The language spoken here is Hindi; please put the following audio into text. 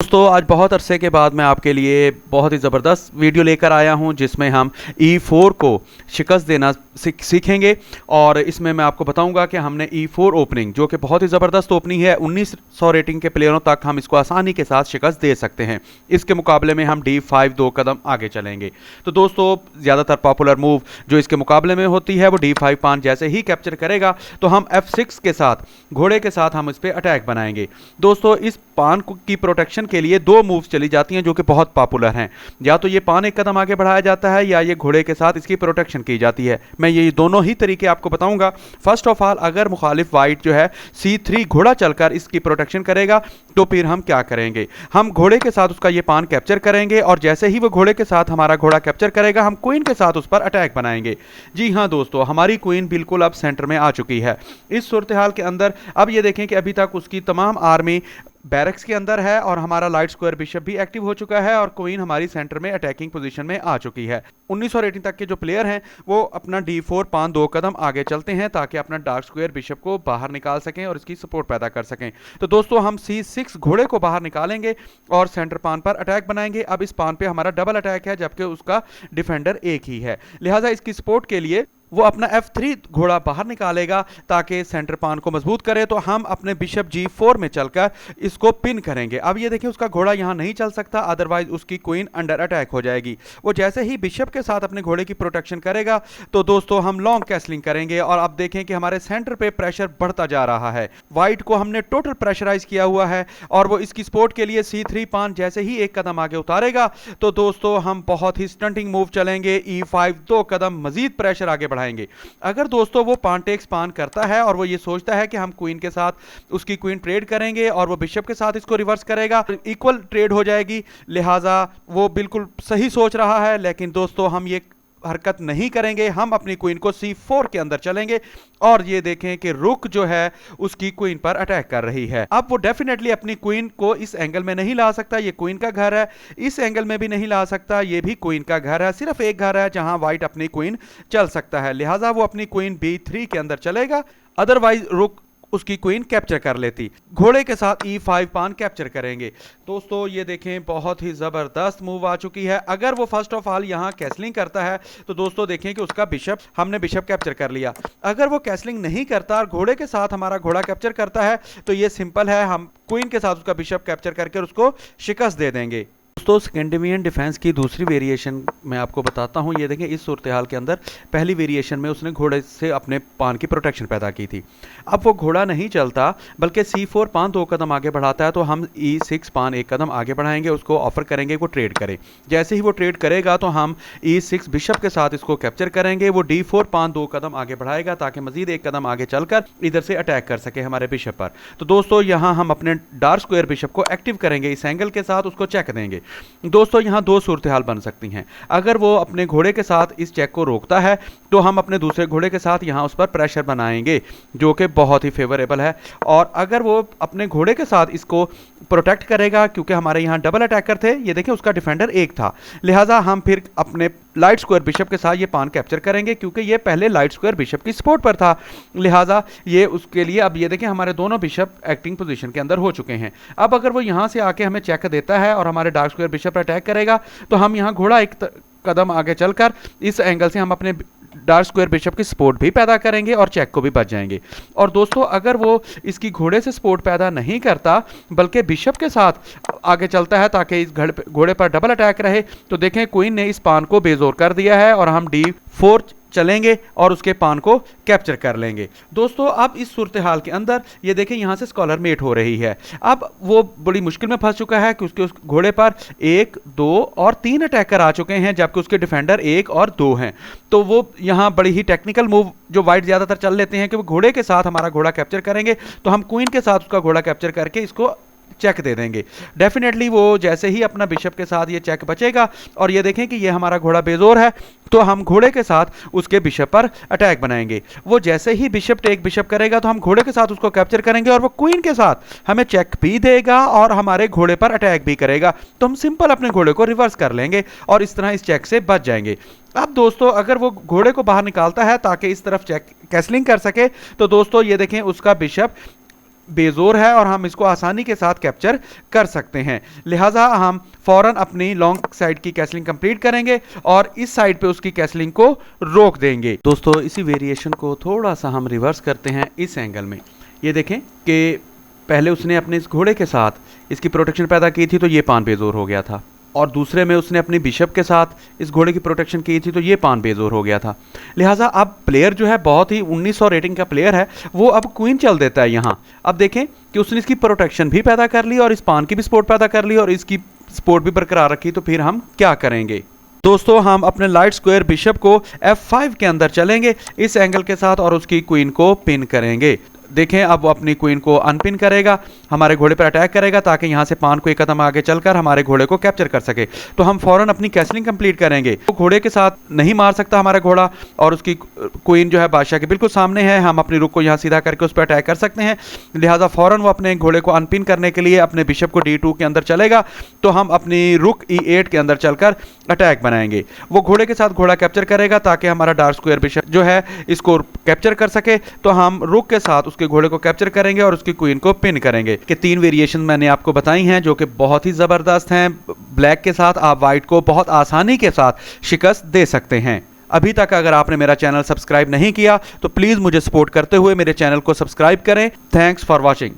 दोस्तों आज बहुत अरसे के बाद मैं आपके लिए बहुत ही ज़बरदस्त वीडियो लेकर आया हूं जिसमें हम E4 को शिकस्त देना सीखेंगे। और इसमें मैं आपको बताऊंगा कि हमने E4 ओपनिंग, जो कि बहुत ही ज़बरदस्त ओपनिंग है, 1900 रेटिंग के प्लेयरों तक हम इसको आसानी के साथ शिकस्त दे सकते हैं। इसके मुकाबले में हम D5 2 कदम आगे चलेंगे। तो दोस्तों ज़्यादातर पॉपुलर मूव जो इसके मुकाबले में होती है वो D5 पान जैसे ही कैप्चर करेगा तो हम F6 के साथ, घोड़े के साथ हम इस पर अटैक बनाएंगे। दोस्तों इस पान की प्रोटेक्शन के लिए दो मूव्स चली जाती हैं जो कि बहुत पॉपुलर हैं। या तो ये पान एक कदम आगे बढ़ाया जाता है या ये घोड़े के साथ इसकी प्रोटेक्शन की जाती है। मैं ये दोनों ही तरीके आपको बताऊंगा। फर्स्ट ऑफ ऑल, अगर मुखालिफ वाइट जो है C3 घोड़ा चलकर इसकी प्रोटेक्शन करेगा तो फिर हम क्या करेंगे, हम घोड़े के साथ उसका ये पान कैप्चर करेंगे और जैसे ही वो घोड़े के साथ हमारा घोड़ा कैप्चर करेगा हम क्वीन के साथ उस पर अटैक बनाएंगे। जी हाँ दोस्तों, हमारी क्वीन बिल्कुल अब सेंटर में आ चुकी है। इस सूरत हाल के अंदर अब ये देखें कि अभी तक उसकी तमाम आर्मी बैरक्स के अंदर है और हमारा लाइट स्क्वायर बिशप भी एक्टिव हो चुका है और क्वीन हमारी सेंटर में अटैकिंग पोजीशन में आ चुकी है। 1900 रेटिंग तक के जो प्लेयर हैं वो अपना D4 पान 2 कदम आगे चलते हैं ताकि अपना डार्क स्क्वायर बिशप को बाहर निकाल सकें और इसकी सपोर्ट पैदा कर सकें। तो दोस्तों हम C6 घोड़े को बाहर निकालेंगे और सेंटर पान पर अटैक बनाएंगे। अब इस पान पे हमारा डबल अटैक है जबकि उसका डिफेंडर एक ही है, लिहाजा इसकी सपोर्ट के लिए वो अपना F3 घोड़ा बाहर निकालेगा ताकि सेंटर पान को मजबूत करे। तो हम अपने बिशप G4 में चलकर इसको पिन करेंगे। अब ये देखिए उसका घोड़ा यहां नहीं चल सकता, अदरवाइज उसकी क्वीन अंडर अटैक हो जाएगी। वो जैसे ही बिशप के साथ अपने घोड़े की प्रोटेक्शन करेगा तो दोस्तों हम लॉन्ग कैसलिंग करेंगे और अब देखें कि हमारे सेंटर पे प्रेशर बढ़ता जा रहा है। व्हाइट को हमने टोटल प्रेशराइज किया हुआ है और वो इसकी सपोर्ट के लिए C3 पान जैसे ही एक कदम आगे उतारेगा तो दोस्तों हम बहुत ही स्टंटिंग मूव चलेंगे, E5 2 कदम मजीद प्रेशर आगे बढ़ाएंगे। अगर दोस्तों वो पान टेक्स पान करता है और वो ये सोचता है कि हम क्वीन के साथ उसकी क्वीन ट्रेड करेंगे और वो बिशप के साथ इसको रिवर्स करेगा, इक्वल ट्रेड हो जाएगी, लिहाजा वो बिल्कुल सही सोच रहा है। लेकिन दोस्तों हम ये हरकत नहीं करेंगे, हम अपनी क्वीन को C4 के अंदर चलेंगे और ये देखें कि रुक जो है उसकी क्वीन पर अटैक कर रही है। अब वो डेफिनेटली अपनी क्वीन को इस एंगल में नहीं ला सकता, ये क्वीन का घर है, इस एंगल में भी नहीं ला सकता, ये भी क्वीन का घर है। सिर्फ एक घर है जहां व्हाइट अपनी क्वीन चल सकता है, लिहाजा वो अपनी क्वीन B3 के अंदर चलेगा, अदरवाइज रुक उसकी क्वीन कैप्चर कर लेती। घोड़े के साथ E5 पान कैप्चर करेंगे। दोस्तों ये देखें बहुत ही जबरदस्त मूव आ चुकी है। अगर वो फर्स्ट ऑफ ऑल यहां कैसलिंग करता है तो दोस्तों देखें कि उसका बिशप, हमने बिशप कैप्चर कर लिया। अगर वो कैसलिंग नहीं करता और घोड़े के साथ हमारा घोड़ा कैप्चर करता है तो ये सिंपल है, हम क्वीन के साथ उसका बिशप कैप्चर करके उसको शिकस्त दे देंगे। दोस्तों स्कैंडिनेवियन डिफेंस की दूसरी वेरिएशन मैं आपको बताता हूं। ये देखें इस सूरत हाल के अंदर पहली वेरिएशन में उसने घोड़े से अपने पान की प्रोटेक्शन पैदा की थी। अब वो घोड़ा नहीं चलता बल्कि C4 पान 2 कदम आगे बढ़ाता है तो हम E6 पान 1 कदम आगे बढ़ाएंगे, उसको ऑफर करेंगे वो ट्रेड करे। जैसे ही वो ट्रेड करेगा तो हम E6 बिशप के साथ इसको कैप्चर करेंगे। वो D4 पान 2 कदम आगे बढ़ाएगा ताकि मजीद एक कदम आगे चलकर इधर से अटैक कर सके हमारे बिशप पर। तो दोस्तों यहाँ हम अपने डार्क स्क्वायर बिशप को एक्टिव करेंगे, इस एंगल के साथ उसको चेक देंगे। दोस्तों यहां दो सूरत हाल बन सकती हैं। अगर वो अपने घोड़े के साथ इस चेक को रोकता है तो हम अपने दूसरे घोड़े के साथ यहां उस पर प्रेशर बनाएंगे जो कि बहुत ही फेवरेबल है। और अगर वो अपने घोड़े के साथ इसको प्रोटेक्ट करेगा, क्योंकि हमारे यहां डबल अटैकर थे, ये देखिए उसका डिफेंडर एक था, लिहाजा हम फिर अपने लाइट स्क्वायर बिशप के साथ ये पान कैप्चर करेंगे क्योंकि ये पहले लाइट स्क्वायर बिशप की सपोर्ट पर था, लिहाजा ये उसके लिए। अब ये देखें हमारे दोनों बिशप एक्टिंग पोजीशन के अंदर हो चुके हैं। अब अगर वो यहां से आके हमें चेक देता है और हमारे डार्क स्क्वायर बिशप पर अटैक करेगा तो हम यहां घोड़ा एक कदम आगे चलकर इस एंगल से हम अपने डार्क स्क्वायर बिशप की सपोर्ट भी पैदा करेंगे और चेक को भी बच जाएंगे। और दोस्तों अगर वो इसकी घोड़े से सपोर्ट पैदा नहीं करता बल्कि बिशप के साथ आगे चलता है ताकि इस घोड़े पर डबल अटैक रहे, तो देखें क्वीन ने इस पान को बेजोर कर दिया है और हम D4 चलेंगे और उसके पान को कैप्चर कर लेंगे। दोस्तों अब इस सूरत हाल के अंदर ये देखें यहां से स्कॉलर मेट हो रही है। अब वो बड़ी मुश्किल में फंस चुका है कि उसके उस घोड़े पर 1 2 और 3 अटैकर आ चुके हैं जबकि उसके डिफेंडर 1 और 2 हैं। तो वो यहां बड़ी ही टेक्निकल मूव जो व्हाइट ज्यादातर चल लेते हैं कि वो घोड़े के साथ हमारा घोड़ा कैप्चर करेंगे तो हम क्वीन के साथ उसका घोड़ा कैप्चर करके इसको चेक दे देंगे। डेफिनेटली वो जैसे ही अपना बिशप के साथ ये चेक बचेगा और ये देखें कि ये हमारा घोड़ा बेजोर है तो हम घोड़े के साथ उसके बिशप पर अटैक बनाएंगे। वो जैसे ही बिशप टेक बिशप करेगा तो हम घोड़े के साथ उसको कैप्चर करेंगे और वो क्वीन के साथ हमें चेक भी देगा और हमारे घोड़े पर अटैक भी करेगा। तो हम सिंपल अपने घोड़े को रिवर्स कर लेंगे और इस तरह इस चेक से बच जाएंगे। अब दोस्तों अगर वो घोड़े को बाहर निकालता है ताकि इस तरफ चेक कैसलिंग कर सके तो दोस्तों ये देखें उसका बिशप बेजोर है और हम इसको आसानी के साथ कैप्चर कर सकते हैं। लिहाजा हम फौरन अपनी लॉन्ग साइड की कैसलिंग कंप्लीट करेंगे और इस साइड पे उसकी कैसलिंग को रोक देंगे। दोस्तों इसी वेरिएशन को थोड़ा सा हम रिवर्स करते हैं इस एंगल में। ये देखें कि पहले उसने अपने इस घोड़े के साथ इसकी प्रोटेक्शन पैदा की थी तो ये पान बेजोर हो गया था, और दूसरे में उसने अपनी बिशप के साथ इस घोड़े की प्रोटेक्शन की थी तो ये पान बेजोर हो गया था। लिहाजा अब प्लेयर जो है बहुत ही 1900 रेटिंग का प्लेयर है, वो अब क्वीन चल देता है यहाँ। अब देखें कि उसने इसकी प्रोटेक्शन भी पैदा कर ली और इस पान की भी सपोर्ट पैदा कर ली और इसकी सपोर्ट भी बरकरार रखी। तो फिर हम क्या करेंगे दोस्तों, हम अपने लाइट स्क्वायर बिशप को F5 के अंदर चलेंगे इस एंगल के साथ और उसकी क्वीन को पिन करेंगे। देखें अब वो अपनी क्वीन को अनपिन करेगा, हमारे घोड़े पर अटैक करेगा ताकि यहाँ से पान को एक कदम आगे चलकर हमारे घोड़े को कैप्चर कर सके। तो हम फौरन अपनी कैसलिंग कंप्लीट करेंगे। तो घोड़े के साथ नहीं मार सकता हमारा घोड़ा और उसकी क्वीन जो है बादशाह के बिल्कुल सामने है, हम अपनी रुक को यहाँ सीधा करके उस पर अटैक कर सकते हैं। लिहाजा फौरन वो अपने घोड़े को अनपिन करने के लिए अपने बिशप को D2 के अंदर चलेगा, तो हम अपनी रुक E8 के अंदर चलकर अटैक बनाएंगे। वो घोड़े के साथ घोड़ा कैप्चर करेगा ताकि हमारा डार्क स्क्वायर बिशप जो है इसको कैप्चर कर सके। तो हम रुक के साथ उसके घोड़े को कैप्चर करेंगे और उसकी क्वीन को पिन करेंगे। कि 3 वेरिएशन मैंने आपको बताई हैं जो कि बहुत ही जबरदस्त हैं। ब्लैक के साथ आप व्हाइट को बहुत आसानी के साथ शिकस्त दे सकते हैं। अभी तक अगर आपने मेरा चैनल सब्सक्राइब नहीं किया तो प्लीज मुझे सपोर्ट करते हुए मेरे चैनल को सब्सक्राइब करें। Thanks for watching.